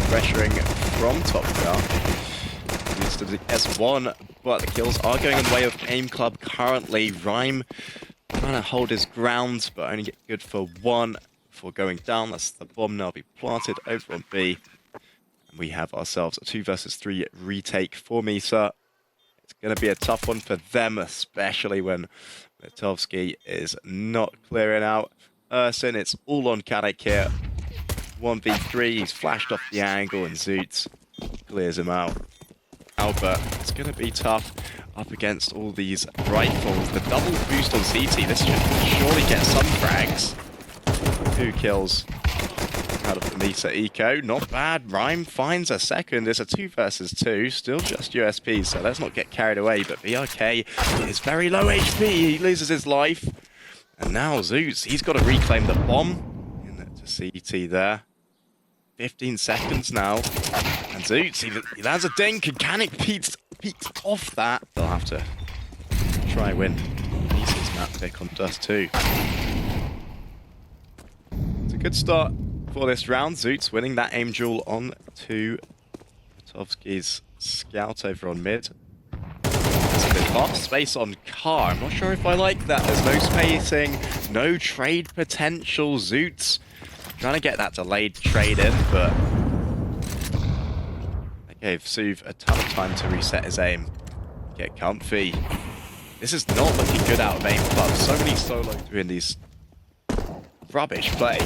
pressuring from top car. Leads to the S1, but the kills are going in the way of aimclub currently. Rhyme trying to hold his ground, but only get good for one before going down. That's the bomb now be planted over on B. And we have ourselves a 2 versus 3 retake for Misa. It's going to be a tough one for them, especially when Matovsky is not clearing out Ursin. It's all on Kanik here. 1v3, he's flashed off the angle and Zoots clears him out. Albert, it's going to be tough up against all these rifles. The double boost on CT, this should surely get some frags. 2 kills out of the Misa eco. Not bad. Rhyme finds a second. It's a 2 versus 2. Still just USP, so let's not get carried away. But BRK is very low HP. He loses his life. And now Zeus, he's got to reclaim the bomb into CT there. 15 seconds now. And Zeus, he lands a dink. And Kanik peeks off that. They'll have to try win Misa's map pick on Dust 2. It's a good start for this round. Zoots winning that aim duel on to Matovsky's scout over on mid. It's a bit fast space on car. I'm not sure if I like that. There's no spacing, no trade potential. Zoots trying to get that delayed trade in, but that gave Suv a ton of time to reset his aim, get comfy. This is not looking good out of aimclub. So many solo doing these rubbish plays.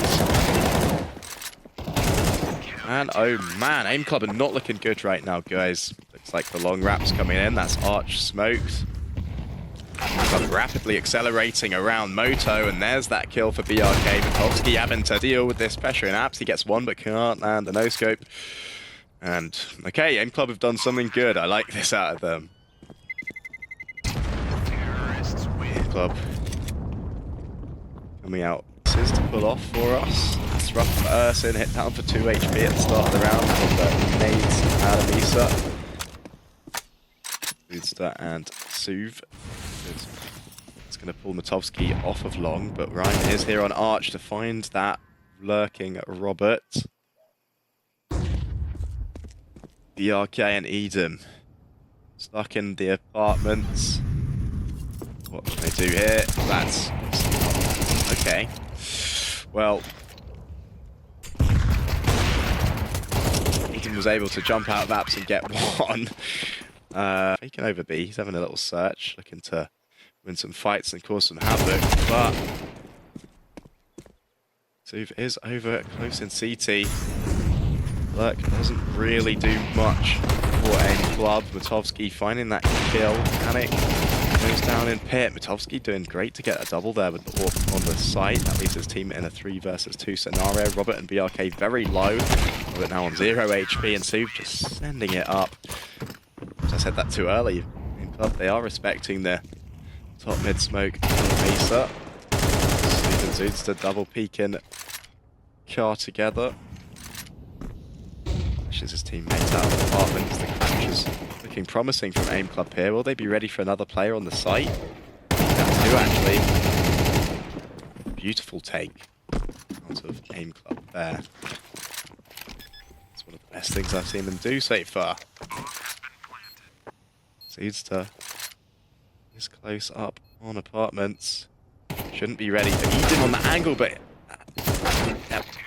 And oh man, aimclub are not looking good right now, guys. Looks like the long wrap's coming in. That's Arch smoked. But rapidly accelerating around Moto, and there's that kill for BRK. Matovsky having to deal with this pressure in apps. He gets one but can't land the no-scope. And okay, aimclub have done something good. I like this out of them. Aimclub coming out to pull off for us. That's rough for Ursin, hit down for 2 HP at the start of the round from the nades out of Misa. Boodster and Suv. It's going to pull Matovsky off of long, but Ryan is here on Arch to find that lurking Robert. BRK and Eden stuck in the apartments. What can they do here? That's okay. Well, Eden was able to jump out of apps and get one. Taking over B, he's having a little search, looking to win some fights and cause some havoc, but Suv is over close in CT. Lurk doesn't really do much for aimclub. Matovsky finding that kill. Kanik goes down in pit. Matovsky doing great to get a double there with the AWP on the site. That leaves his team in a 3 versus 2 scenario. Robert and BRK very low. Robert now on 0 HP and Suv just sending it up. As I said that too early. Aimclub, they are respecting the top mid smoke on Misa. Suv and Zoots to double peek in car together. His teammates out of the apartments. The clash is looking promising from aimclub here. Will they be ready for another player on the site? That too, actually. Beautiful take out of aimclub there. It's one of the best things I've seen them do so far. Seedster is close up on apartments. Shouldn't be ready for Eden on the angle, but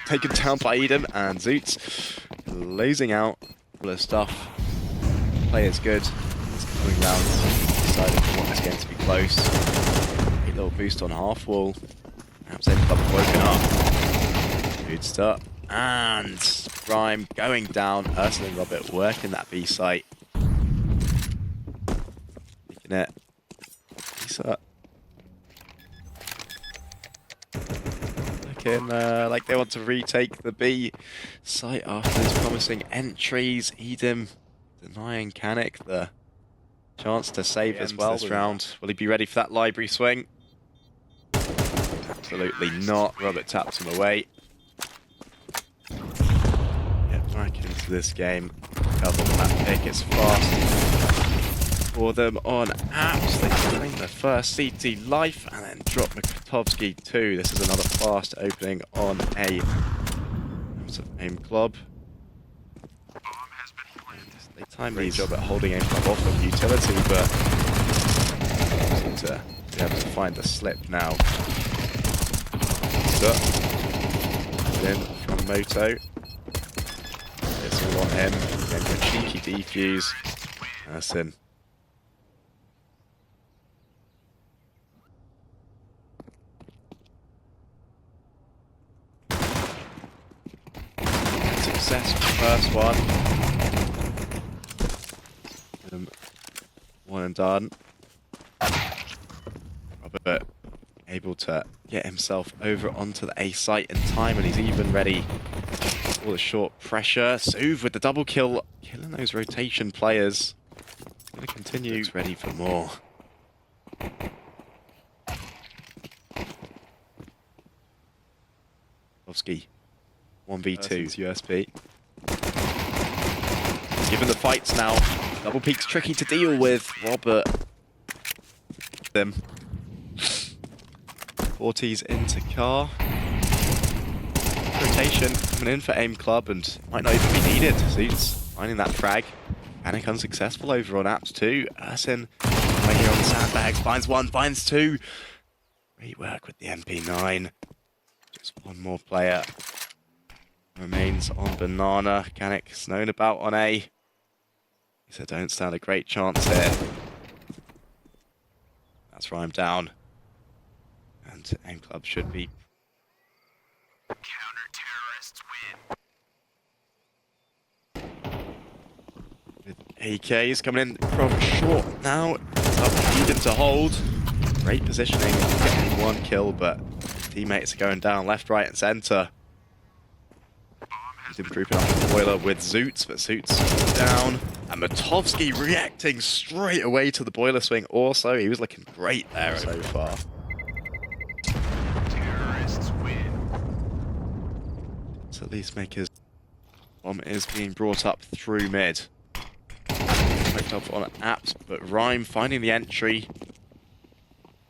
taken down by Eden and Zoots. Losing out all the stuff. Play is good. It's coming round. Decided we want this game to be close. A little boost on half wall. Perhaps aimclub woken up. Good start. And Rhyme going down. Ursula and Robert working that B site. Taking it. Misa. Like they want to retake the B site after these promising entries. Edom denying Kanik the chance to save as well this round. Will he be ready for that library swing? Absolutely not. Robert taps him away. Get back into this game. Cover that pick. It's fast for them on apps. They claim the first CT life and then drop Matovsky 2. This is another fast opening on a aimclub. They time great job at holding aimclub off of utility, but seem to be able to find the slip now. In from Moto. It's all on him. Again, a cheeky defuse. That's in. Success for the first one. One and done. Robert able to get himself over onto the A site in time, and he's even ready for the short pressure. Suv with the double kill, killing those rotation players. Gonna continue. Looks ready for more. Lovsky, 1v2 USP. Given the fights now, double peak's tricky to deal with. Robert, them. 40s into car. Rotation coming in for aimclub and might not even be needed. Suits finding that frag. Panic unsuccessful over on apps too. Ursin right here on the sandbags. Finds one, finds two. Great work with the MP9. Just one more player remains on banana. Canic's known about on A. So don't stand a great chance here. That's Rhyme down. And aimclub should be. Counter-terrorists win. With AKs coming in from short now. Up Eden to hold. Great positioning, getting one kill, but teammates are going down left, right, and center. Eden grouping up the boiler with Zoots, but Zoots down. And Matovsky reacting straight away to the boiler swing also. He was looking great there so far. So at least Maker's bomb is being brought up through mid. Picked up on apps, but Rhyme finding the entry.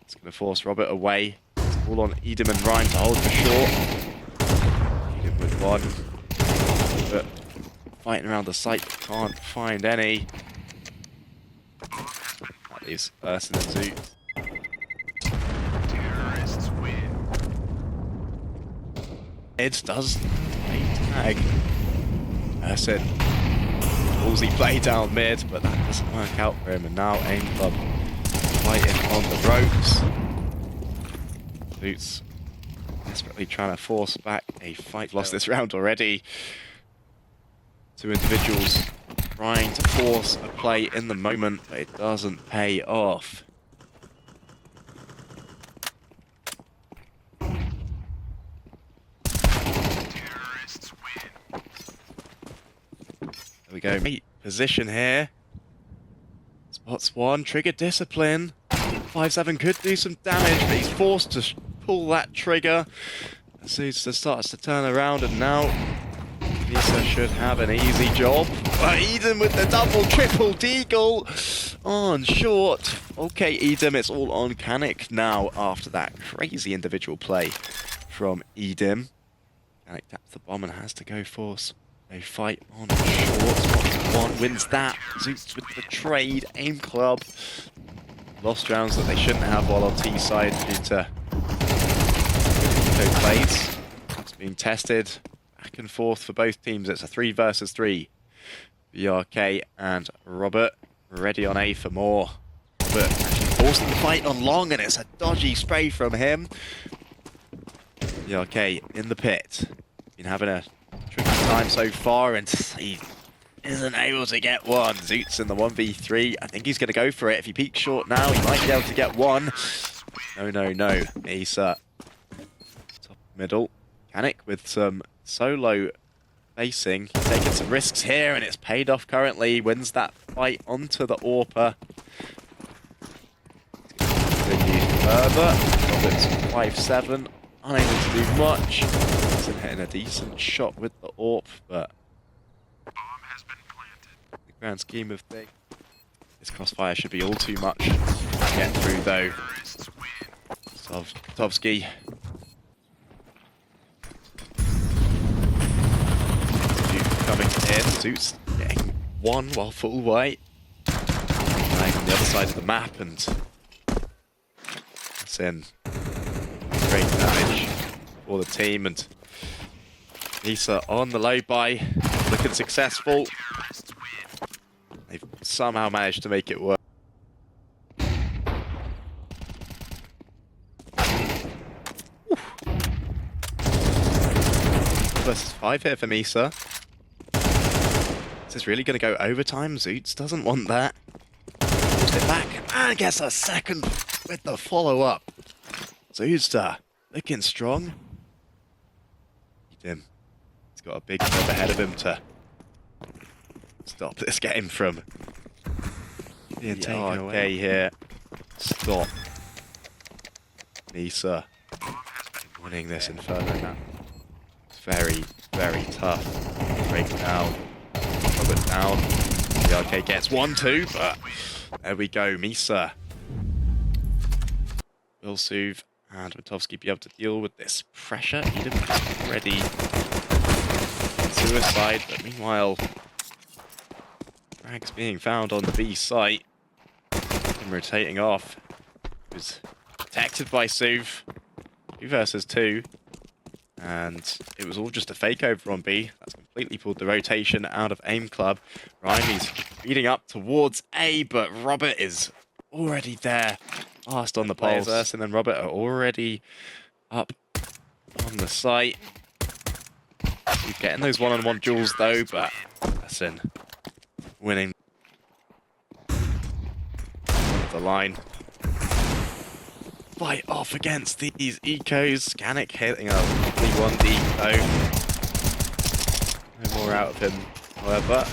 It's going to force Robert away. It's all on Edom and Rhyme to hold for short. Edom with one. But fighting around the site, can't find any. That leaves Ursin and Zoot. It does a tag. Ursin. Ballsy play down mid, but that doesn't work out for him. And now aimclub fighting on the ropes. Boots desperately trying to force back a fight. Lost this round already. Two individuals trying to force a play in the moment, but it doesn't pay off. There we go. Great position here. Spots one. Trigger discipline. 5-7 could do some damage, but he's forced to pull that trigger. Suits starts to turn around, and now Misa should have an easy job. But Edom with the double, triple deagle on short. Okay, Edom, it's all on Canic now after that crazy individual play from Edom. Canic taps the bomb and has to go force a fight on short. One wins that. Zoots with the trade. aimclub lost rounds that they shouldn't have while on T side due to no plays. It's being tested back and forth for both teams. It's a 3 versus 3. BRK and Robert ready on A for more. Robert actually forcing the fight on long, and it's a dodgy spray from him. BRK in the pit. Been having a tricky time so far, and he isn't able to get one. Zoots in the 1v3. I think he's going to go for it. If he peeks short now, he might be able to get one. No, no, no. Misa. Top middle. Canic with some solo facing. Taking some risks here, and it's paid off currently. Wins that fight onto the AWPer. Continues further. Robert's 5-7. Unable to do much. He's hitting a decent shot with the AWP, but the grand scheme of things, this crossfire should be all too much to get through though. Tovsky. Coming in, Zoots getting one while full white. Lying on the other side of the map, and that's in. Great damage for the team, and Misa on the low buy, looking successful. They've somehow managed to make it work. Versus 5 here for Misa. Is this really going to go overtime? Zoots doesn't want that. Pulls it back and gets a second with the follow-up. Zoots looking strong. He's got a big job ahead of him to stop this game from being taken away here. Stop. Misa winning this Inferno now. It's very, very tough. Break down. Robert down. The arcade gets 1-2, but there we go. Misa will Suv and Matovsky be able to deal with this pressure. Eden ready. Suicide, but meanwhile, frags being found on the B site. And rotating off. It was protected by Suv. 2 versus 2. And it was all just a fake over on B. That's completely pulled the rotation out of aimclub. Rimey's feeding up towards A, but Robert is already there. Fast on the poles. Ursin and Robert are already up on the site. He's getting those one-on-one duels though, but Ursin winning the line. Fight off against these ecos. Scannic hitting a lovely 1D though. No more out of him, however.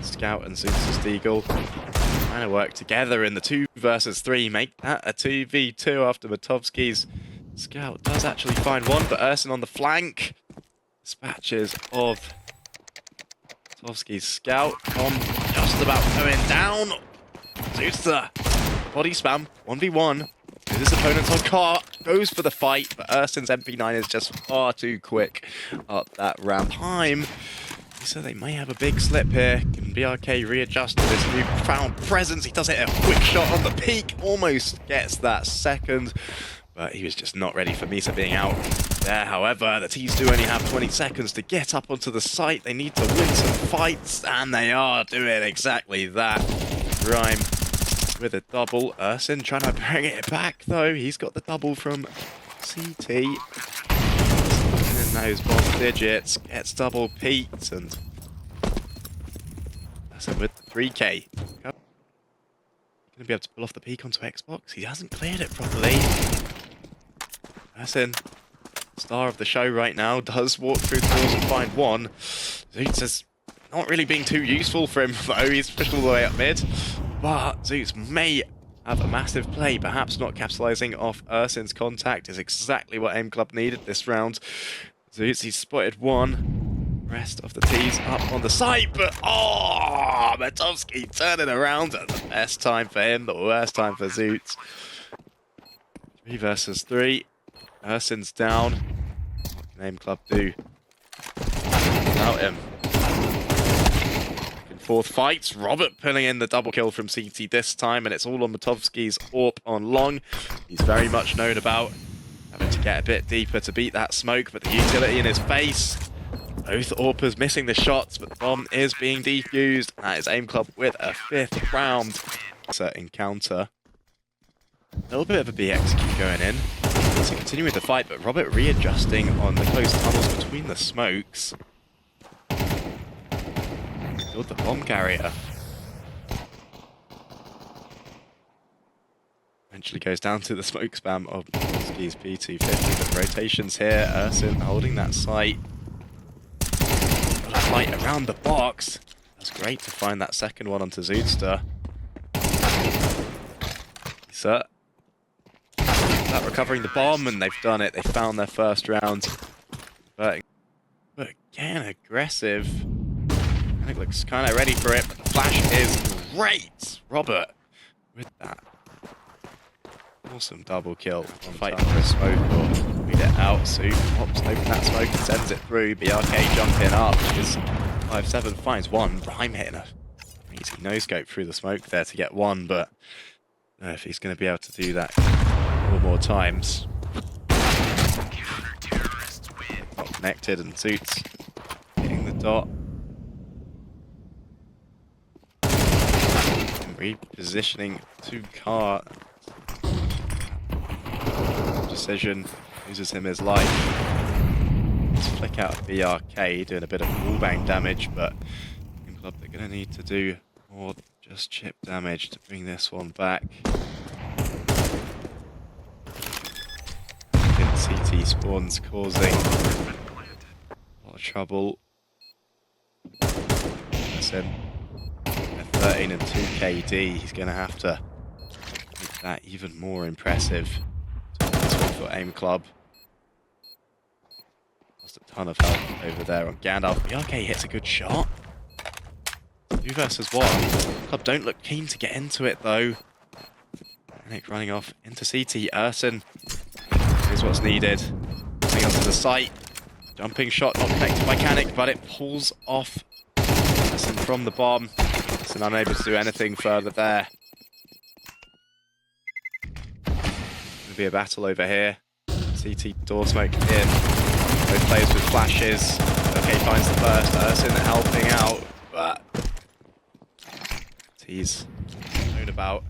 Scout and Zeus Eagle trying to work together in the 2 versus 3. Make that a 2v2 after Matovsky's Scout does actually find one, but Ursin on the flank. Dispatches of Matovsky's Scout. Tom just about going down. Zeus body spam, 1v1. His opponent's on cart, goes for the fight, but Ursin's MP9 is just far too quick up that ramp. Time. So they may have a big slip here. Can BRK readjust to this newfound presence? He does hit a quick shot on the peak, almost gets that second, but he was just not ready for Misa being out there. However, the T's do only have 20 seconds to get up onto the site. They need to win some fights, and they are doing exactly that. Rhyme with a double. Ursin trying to bring it back though. He's got the double from CT. In those bomb digits, gets double peaked, and Ursin with the 3K. Gonna be able to pull off the peak onto Xbox. He hasn't cleared it properly. Ursin, star of the show right now, does walk through the walls and find one. Zoots is not really being too useful for him though. He's pushed all the way up mid. But Zoots may have a massive play. Perhaps not capitalizing off Ursin's contact is exactly what aimclub needed this round. Zoots, he's spotted one. Rest of the T's up on the site, but oh, Matovsky turning around at the best time for him, the worst time for Zoots. 3 versus 3. Ursin's down. Aimclub do without him. Fourth fights, Robert pulling in the double kill from CT this time, and it's all on Matovsky's AWP on long. He's very much known about having to get a bit deeper to beat that smoke, but the utility in his face. Both AWPers missing the shots, but the bomb is being defused. That is aimclub with a 5th round. Encounter. A little bit of a B execute going in. So continuing with the fight, but Robert readjusting on the close tunnels between the smokes. Build the bomb carrier. Eventually goes down to the smoke spam of Matovsky's P250. The rotations here. Ursin holding that site. Got a fight around the box. That's great to find that second one onto Zoodster. Misa. That recovering the bomb, and they've done it. They found their first round. But again, aggressive. It looks kind of ready for it, but the flash is great. Robert with that awesome double kill. Fighting for a smoke or read it out. So pops open that smoke and sends it through. BRK jumping up. Is 5-7 finds one. Rhyme hitting a easy no scope through the smoke there to get one, but I don't know if he's going to be able to do that more times. Not connected, and Suits hitting the dot. And repositioning to Car. Decision loses him his life. Let's flick out of BRK, doing a bit of wallbang damage, but aimclub, they're going to need to do more than just chip damage to bring this one back. CT spawns causing a lot of trouble. That's him. At 13 and 2 KD, he's going to have to make that even more impressive. This one for aimclub. Lost a ton of health over there on Gandalf. BRK hits a good shot. 2 versus 1. Club don't look keen to get into it though. Nick running off into CT. Urson is what's needed. Coming onto the site. Jumping shot not connected by Canic, but it pulls off Urson from the bomb. Urson unable to do anything further there. Gonna be a battle over here. CT door smoke in. Both players with flashes. Okay, finds the first. Urson helping out, but he's known about.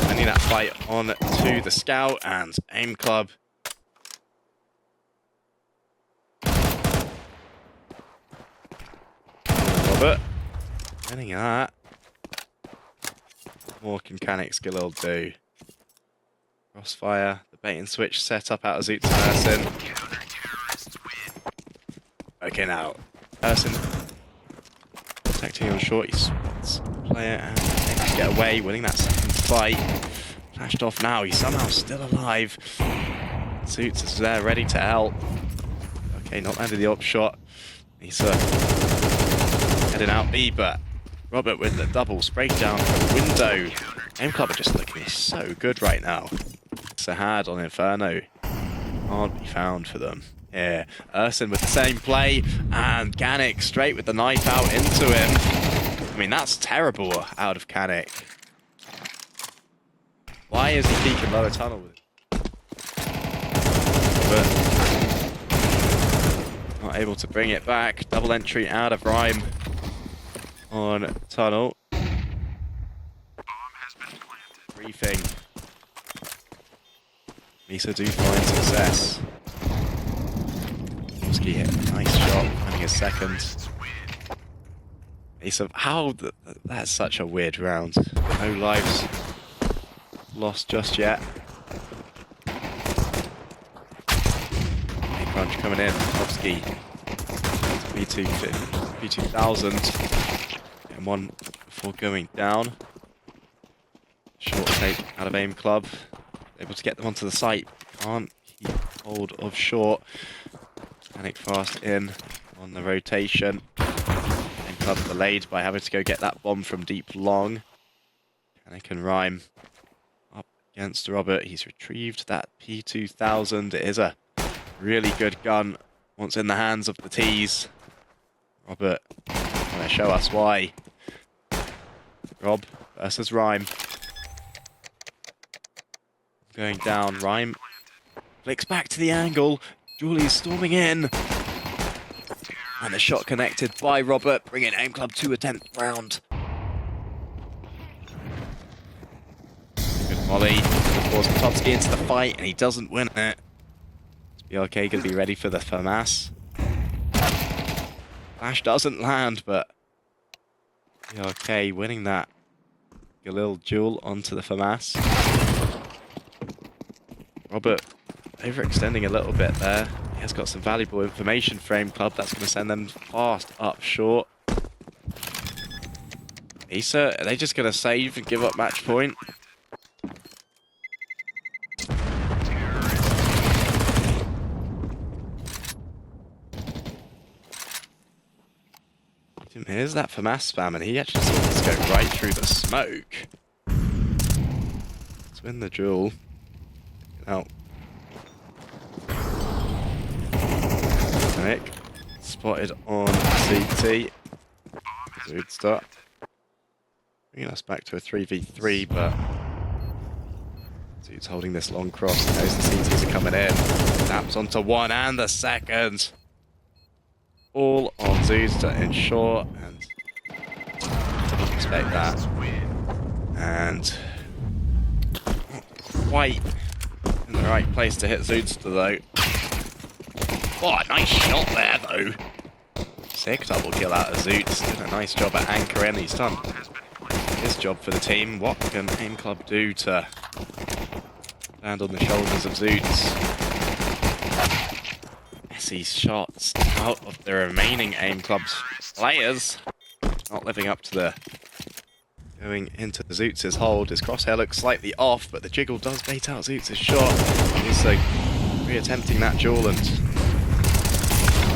Ending that fight on to the scout and aimclub. Robert winning that. More can Canic skill will do. Crossfire, the bait and switch set up out of Zoots and Urson. Okay, now Urson protecting on short, he spots player and able to get away, winning that second fight. Flashed off now, he's somehow still alive. Suits is there, ready to help. Okay, not landed the op shot. Misa heading out B, but Robert with the doubles breakdown from the window. aimclub are just looking so good right now. Sahad on Inferno can't be found for them. Yeah, Urson with the same play, and Canic straight with the knife out into him. I mean, that's terrible out of Canic. Why is he peeking lower tunnel with it? But not able to bring it back. Double entry out of Rhyme on tunnel. Briefing. Misa do find success. He hit a nice shot, having a second. Misa, how? That's such a weird round. No lives lost just yet. Crunch coming in. Kovsky. B2000. And one before going down. Short take out of aimclub. Able to get them onto the site. Can't keep hold of short. Panic fast in on the rotation. aimclub delayed by having to go get that bomb from deep long. Panic and Rhyme up against Robert. He's retrieved that P2000. It is a really good gun once in the hands of the T's. Robert going to show us why. Rob versus Rhyme. Going down, Rhyme flicks back to the angle. Julie's storming in. And the shot connected by Robert, bringing aimclub to a 10th round. Good volley. Force Potowski into the fight, and he doesn't win it. BRK going to be ready for the FAMAS. Flash doesn't land, but BRK winning that HiGHLiGHTS duel onto the FAMAS. Robert overextending a little bit there. He has got some valuable information for aimclub. That's going to send them fast up short. Misa, are they just going to save and give up match point? Here's that FAMAS spam, and he actually saw this go right through the smoke. Let's win the duel. out. Nick spotted on CT. Good start. Bringing us back to a 3v3, but Dude's holding this long cross. He knows the CTs are coming in. Taps onto one and the second. All on Zoos to ensure, and didn't expect that. And not quite in the right place to hit Zoodster though. Oh, nice shot there though. Sick double kill out of Zoots. Did a nice job at anchoring. He's done his job for the team. What can aimclub do to land on the shoulders of Zoots? Messi's shots out of the remaining aimclub's players. Not living up to the going into Zoots' hold. His crosshair looks slightly off, but the jiggle does bait out Zoots' shot. He's re-attempting that duel and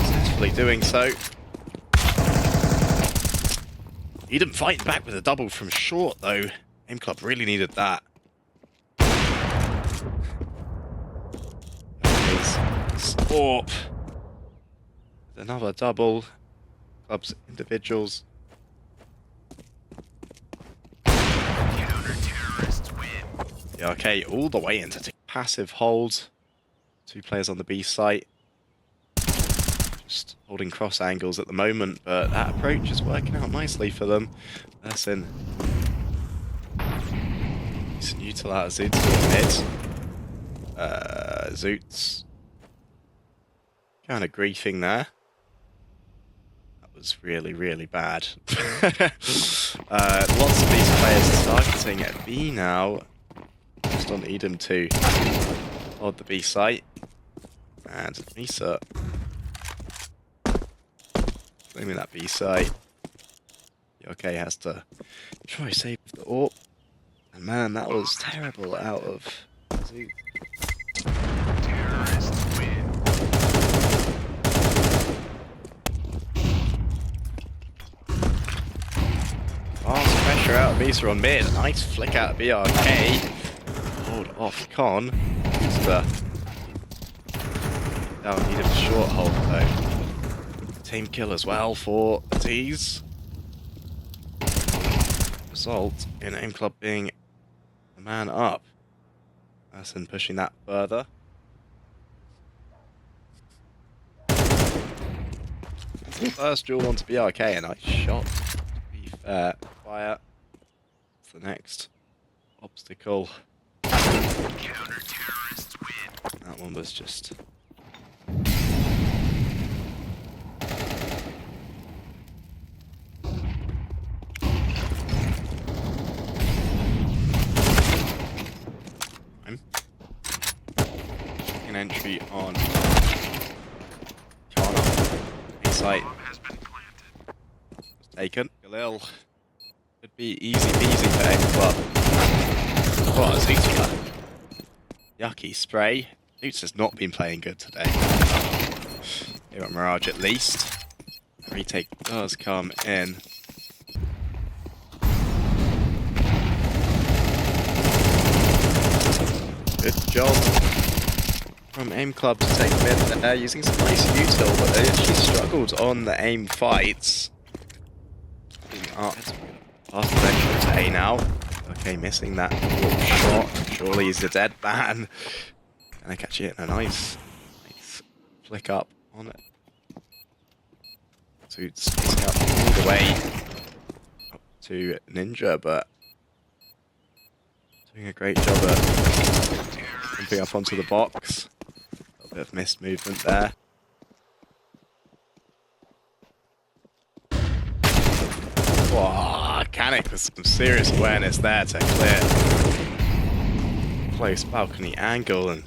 successfully doing so. Edom fighting back with a double from short though. aimclub really needed that. Storp. Another double. Club's individuals. Yeah, okay, all the way into passive hold. 2 players on the B site. Just holding cross angles at the moment, but that approach is working out nicely for them. Mersin. He's neutral out of Zoots to mid. Zoots. Kind of griefing there. That was really, really bad. Lots of these players targeting at B now. Just on Edom to hold the B site. And Misa claiming that B site. Okay, has to try save the AWP. And man, that was terrible out of Zoot. Fast pressure out of Misa on mid. Nice flick out of BRK. Hold off Con. Now needed a short hold though. Team kill as well for the T's. Result in aimclub being a man up. Mersin pushing that further. First duel onto BRK, a nice shot. To be fair, fire. It's the next obstacle. That one was just. An entry on Kana. Site taken. Galil could be easy peasy for aimclub. What a Zoots. Yucky spray. Zoots has not been playing good today. Here at Mirage at least. The retake does come in. Good job from aimclub to take mid there, using some nice util, but they actually struggled on the aim fights. Up past eventually to A now. Okay, missing that shot. Surely he's a dead man. Can I catch it? A nice flick up on it. So it's spacing up all the way up to Ninja, but doing a great job at jumping up onto the box. A little bit of missed movement there. Whoa, Canic with some serious awareness there to clear close balcony angle, and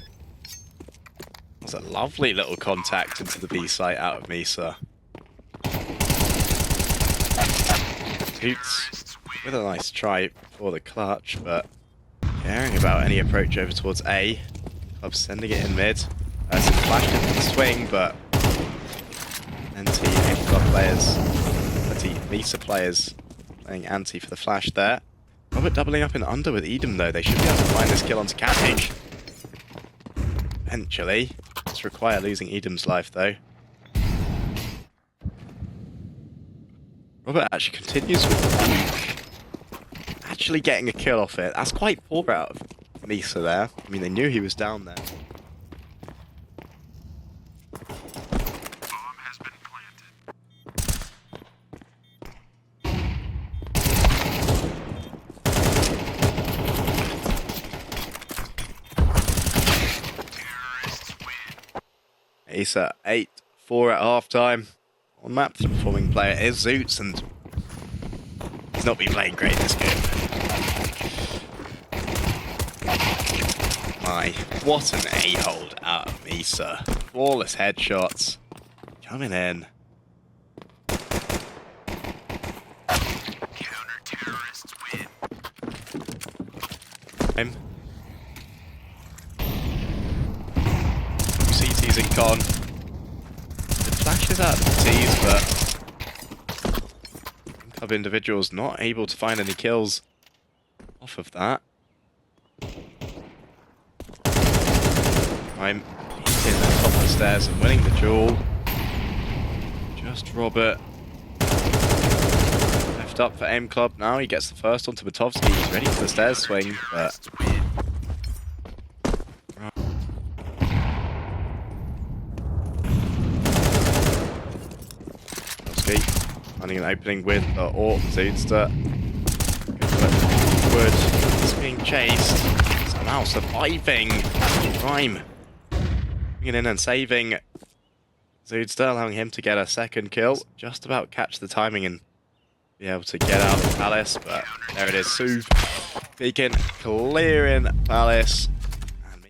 that was a lovely little contact into the B site out of Misa. Toots with a nice try for the clutch, but caring about any approach over towards A. Club sending it in mid. Some flash into the swing, but anti-Club players, Misa players playing anti for the flash there. Robert doubling up in under with Edom though. They should be able to find this kill onto Canic. potentially. It's require losing Edam's life, though. Robert actually continues with actually getting a kill off it. That's quite poor out of Misa there. I mean, they knew he was down there. Misa 8-4 at halftime. On map, the performing player is Zoots, and he's not been playing great this game. My, what an A-hold out of Misa. Flawless headshots. Coming in. Counter-terrorists win. CT's in con. It flashes out the T's, but Club individuals not able to find any kills off of that. I'm hitting the top of the stairs and winning the duel. Just Robert. Left up for aimclub now. He gets the first onto Matovsky. He's ready for the stairs swing, but finding an opening with the AWP. Zoodster. Wood is being chased. Somehow surviving. Rhyme. Bringing in and saving Zoodster, allowing him to get a second kill. Just about catch the timing and be able to get out of Palace, but there it is. Sue Beacon clearing Palace.